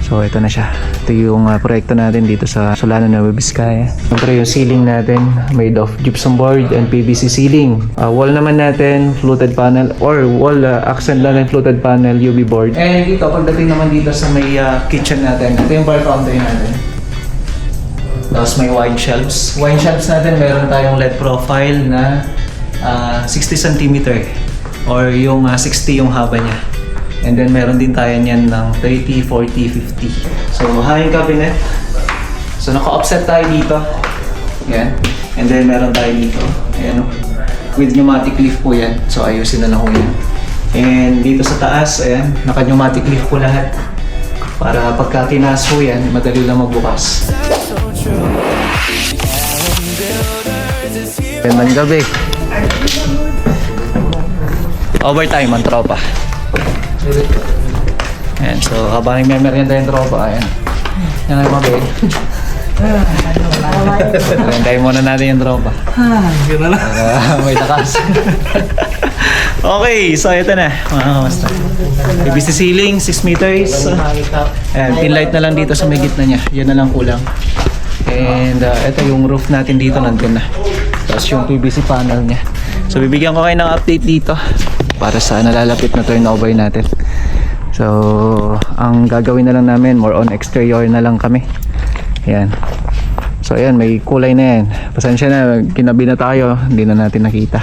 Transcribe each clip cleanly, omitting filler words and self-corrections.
So ito na siya. Ito yung proyekto natin dito sa Solano, Nueva Vizcaya. Siyempre yung ceiling natin made of gypsum board and PVC ceiling. Wall naman natin fluted panel or wall accent lang ng fluted panel UV board. And dito pagdating naman dito sa may kitchen natin, ito yung bar counter natin. Tapos may wine shelves. Wine shelves natin meron tayong LED profile na 60 cm or yung 60 yung haba niya. And then meron din tayo niyan ng 30, 40, 50. So hanging cabinet. So naka-offset tayo dito. Yan. And then meron tayo dito. Ayan o. With pneumatic lift po yan. So ayusin na lang po yan. And dito sa taas, ayan, naka-pneumatic lift po lahat. Para pagka tinaas po yan, madali lang magbukas. Gandang gabi. Overtime ang tropa. Ayan, so habang nagme-merienda yung tropa, ayan. Yan ang mabig. Meriendahin muna natin yung tropa. Para may lakas. Okay, so ito na mga kamusta. PVC ceiling, 6 meters. Ayan, pin light na lang dito sa may gitna niya. Yan na lang kulang. And ito yung roof natin dito, nandun na. Tapos yung PVC panel niya. So bibigyan ko kayo ng update dito para sa nalalapit na turnover natin. So ang gagawin na lang namin, more on exterior na lang kami. Ayan. So ayan, may kulay na yan. Pasensya na, kinabi na tayo, hindi na natin nakita.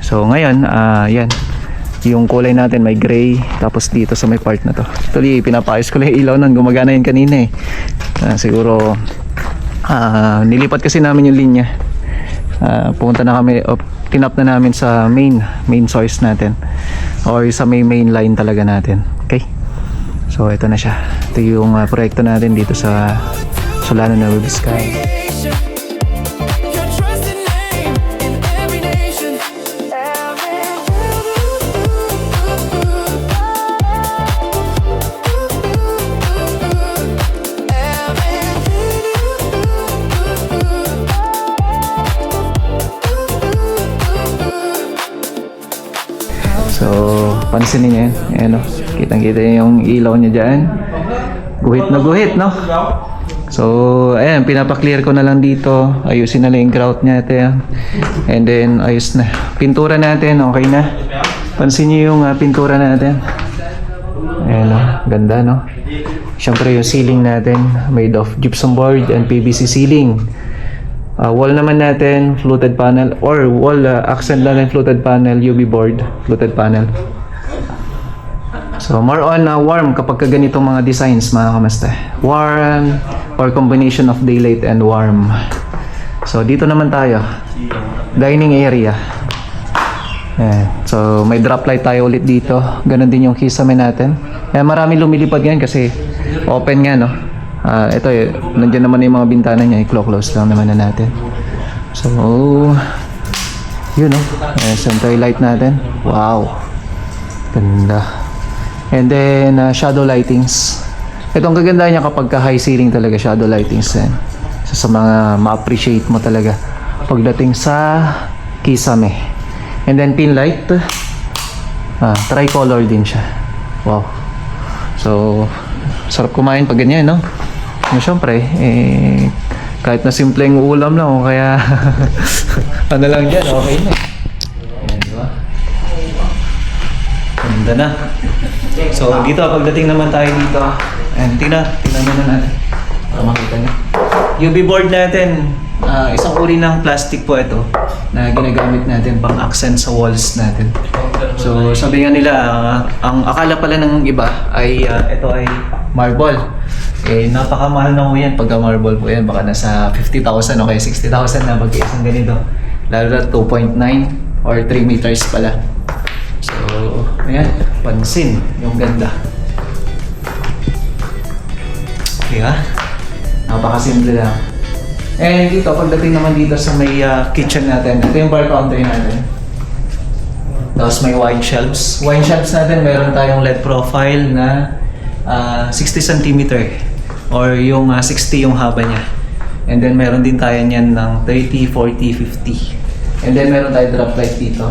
So ngayon, yan. Yung kulay natin may gray, tapos dito sa may part na to. Actually, pinapayos ko lang yung ilaw nun, gumagana yun kanina eh. Siguro, nilipat kasi namin yung linya. Pumunta na kami, tinap na namin sa main source natin or sa main line talaga natin. Okay, so ito na siya. Ito yung proyekto natin dito sa Solano, Nueva Vizcaya. So, pansinin niyo yan. Ayan o. Kitang-kita yung ilaw niya dyan. Guhit na guhit, no? So, ayan. Pinapaklear ko na lang dito. Ayusin na lang yung grout niya. And then, ayos na. Pintura natin. Okay na. Pansin niyo yung pintura natin. Ayan o. Ganda, no? Siyempre yung ceiling natin made of gypsum board and PVC ceiling. Wall naman natin fluted panel or wall accent lang ng fluted panel UV board fluted panel. So more on warm kapag ganitong mga designs mga kamusta. Warm or combination of daylight and warm. So dito naman tayo, dining area. So may drop light tayo ulit dito. Ganon din yung kisame natin. Marami lumilipad ngayon kasi open nga, no? Ito nandiyan naman yung mga bintana niya, i-close lang naman na natin. So yun, no? Center light natin. Wow, ganda. And then shadow lightings. Itong kaganda niya kapag ka high ceiling talaga, shadow lightings yan. So, sa mga ma-appreciate mo talaga pagdating sa kisame. And then pin light, tricolor din siya. Wow. So sarap kumain pag ganyan, no? Siyempre, kahit na simpleng ulam lang o kaya ano lang dyan, okay na. Ayan, di ba? Ganda na. So, dito, pagdating naman tayo dito, ayan, tingnan muna natin para makita nyo. UV board natin, isang uri ng plastic po ito na ginagamit natin pang accent sa walls natin. So, sabi nga nila, ang akala pala ng iba ay ito ay marble. Napakamahal na po yan pagka marble po yan. Baka nasa 50,000 o kaya 60,000 na pag isang ganito. Lalo na 2.9 or 3 meters pala. So, ayan, pansin yung ganda. Okay ha? Napakasimple lang. And dito, pagdating naman dito sa may kitchen natin, ito yung bar counter natin. Tapos may wine shelves. Wine shelves natin, meron tayong LED profile na 60 cm or yung 60 yung haba niya. And then meron din tayo niyan ng 30, 40, 50. And then meron tayo drop light dito.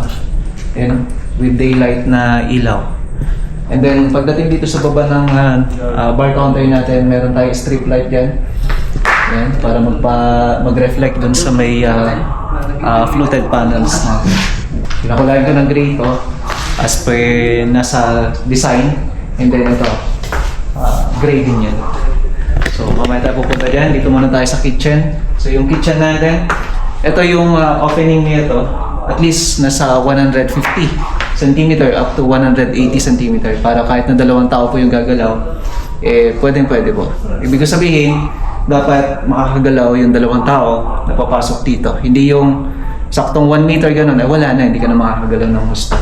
And with daylight na ilaw. And then pagdating dito sa baba ng bar counter natin, meron tayong strip light dyan. Yan, para mag-reflect dun sa may fluted panels natin. Pinakulayan ko ng gray ito as per nasa design. And then ito, gray din yan. So mamaya tayo pupunta dyan. Dito muna tayo sa kitchen. So yung kitchen natin, ito yung opening nito. At least nasa 150 cm up to 180 cm para kahit na 2 tao po yung gagalaw, pwede po. Ibig sabihin, dapat makakagalaw yung 2 tao na papasok dito. Hindi yung saktong 1 meter ganun, wala na, hindi ka na makakagalaw ng gusto.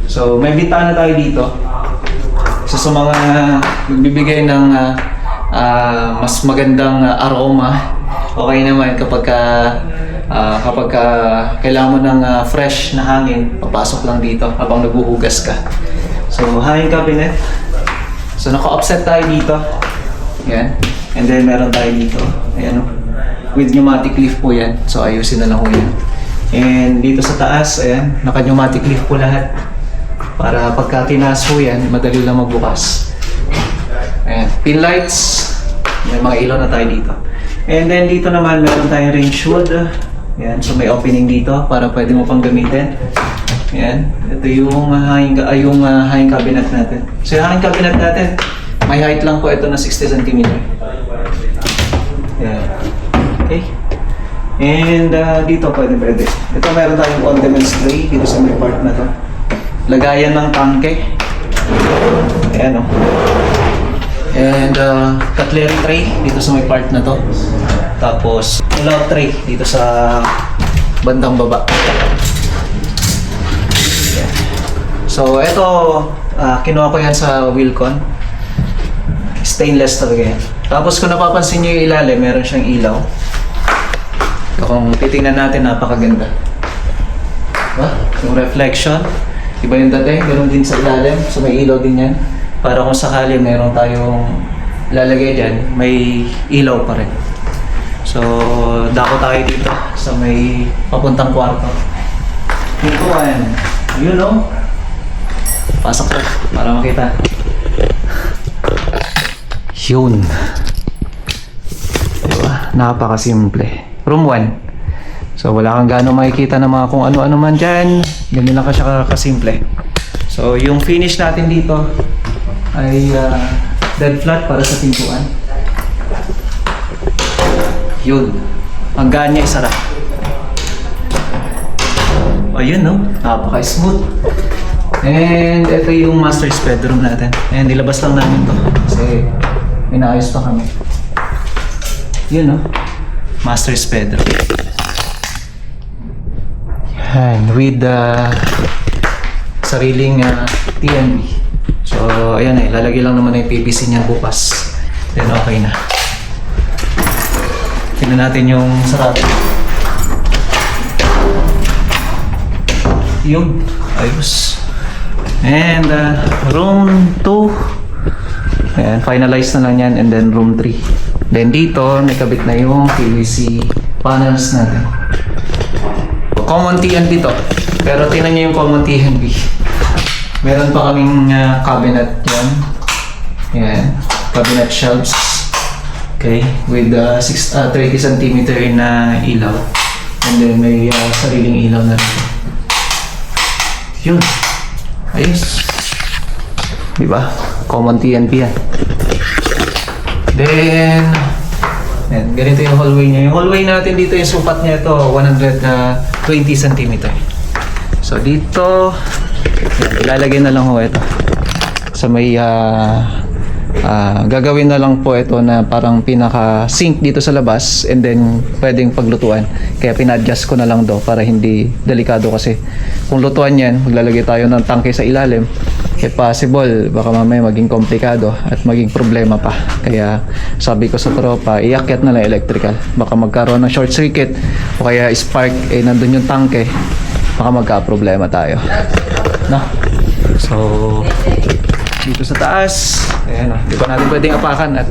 So may bintana tayo dito. So sa mga magbibigay ng mas magandang aroma, okay naman kapag kailangan mo ng fresh na hangin, papasok lang dito habang naghuhugas ka. So hangin cabinet. So naka-offset tayo dito. Yan. And then meron tayo dito. Ayan o. With pneumatic lift po yan. So ayusin na lang po yan. And dito sa taas, ayan, naka-pneumatic lift po lahat. Para pagka tinaas po yan, madali lang magbukas. Ayan. Pin lights. May mga ilaw na tayo dito. And then dito naman meron tayong range hood. Ayan. So may opening dito para pwede mo pang gamitin. Ayan. Ito yung hanging cabinet natin. So yung hanging cabinet natin, may height lang po ito na 60 cm. Ayan. Okay. And dito pwede. Ito meron tayong condiments tray dito sa may part na to. Lagayan ng tangke. Ayan o. And cutlery tray dito sa may part na to. Tapos pull-out tray dito sa bandang baba. Ayan. So ito, kinuha ko yan sa Wilcon. Stainless talaga yan. Tapos kung napapansin nyo yung ilalim, meron siyang ilaw. So, kung titingnan natin, napakaganda. Diba? Yung reflection. Iba yung dati, ganoon din sa ilalim. So may ilaw din yan. Para kung sakali meron tayong lalagay dyan, may ilaw pa rin. So dako tayo dito sa may papuntang kwarto. Dito yun o. Pasok tayo para makita. Yun. Diba? Napakasimple. Room 1. So wala kang gaano makikita ng mga kung ano-ano man dyan. Ganyan lang siya kasimple. So yung finish natin dito ay dead flat para sa pintuan. Yun. Ang ganya isara. Ayun no. Napaka-smooth. And ito yung master's bedroom natin. And nilabas lang namin to kasi inaayos pa kami. Yun no. Master's bedroom. Yan. With sariling TNB. So ayan lalagay lang naman yung PVC niya bukas. Then okay na. Tingnan natin yung sarado. Yun. Ayos. And room 2. Ayan, finalize na lang yan. And then room 3. Then dito, may kabit na yung PVC panels natin. Common TNB to. Pero tingnan nyo yung common TNB. Meron pa kaming cabinet yan. Ayan. Cabinet shelves. Okay. With 30 cm na ilaw. And then may sariling ilaw na rin. Yun. Ayos. Diba? Common TNP yan. Then, ganito yung hallway niya. Yung hallway natin dito, yung sukat niya ito, 120 cm. So dito, ilalagay na lang ho ito. So may gagawin na lang po ito na parang pinaka sink dito sa labas and then pwedeng paglutuan. Kaya pina-adjust ko na lang do para hindi delikado kasi kung lutuan yan, maglalagay tayo ng tangke sa ilalim. If possible, baka mamaya maging komplikado at maging problema pa. Kaya sabi ko sa tropa, iakyat na lang electrical. Baka magkaroon ng short circuit o kaya spark, nandun yung tangke. Baka magka-problema tayo. No? So, dito sa taas, ayan o, di ba natin pwedeng apakan at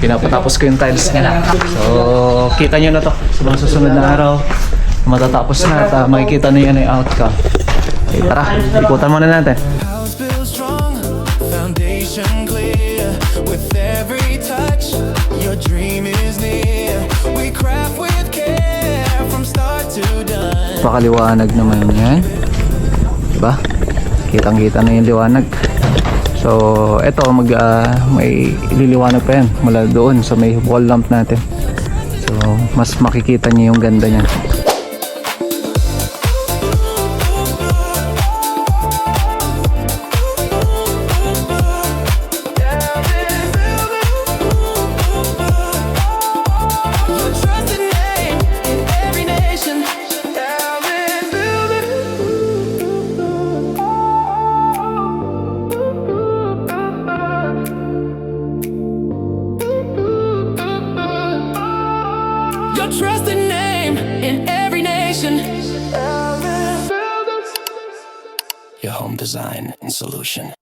pinapatapos ko yung tiles niya. So, kita nyo na to sa mga susunod na araw. Matatapos na at makikita na yan ay outcome. Okay, tara, ikutan muna natin. House built strong. dream is near. We craft with care from start to done. Pakaliwanag naman yan. Diba? Kitang-kita na yung liwanag. So, eto may liliwanag pa yan mula doon sa may wall lamp natin. So, mas makikita niyo yung ganda niya. Your trusted name in every nation. Your home design and solution.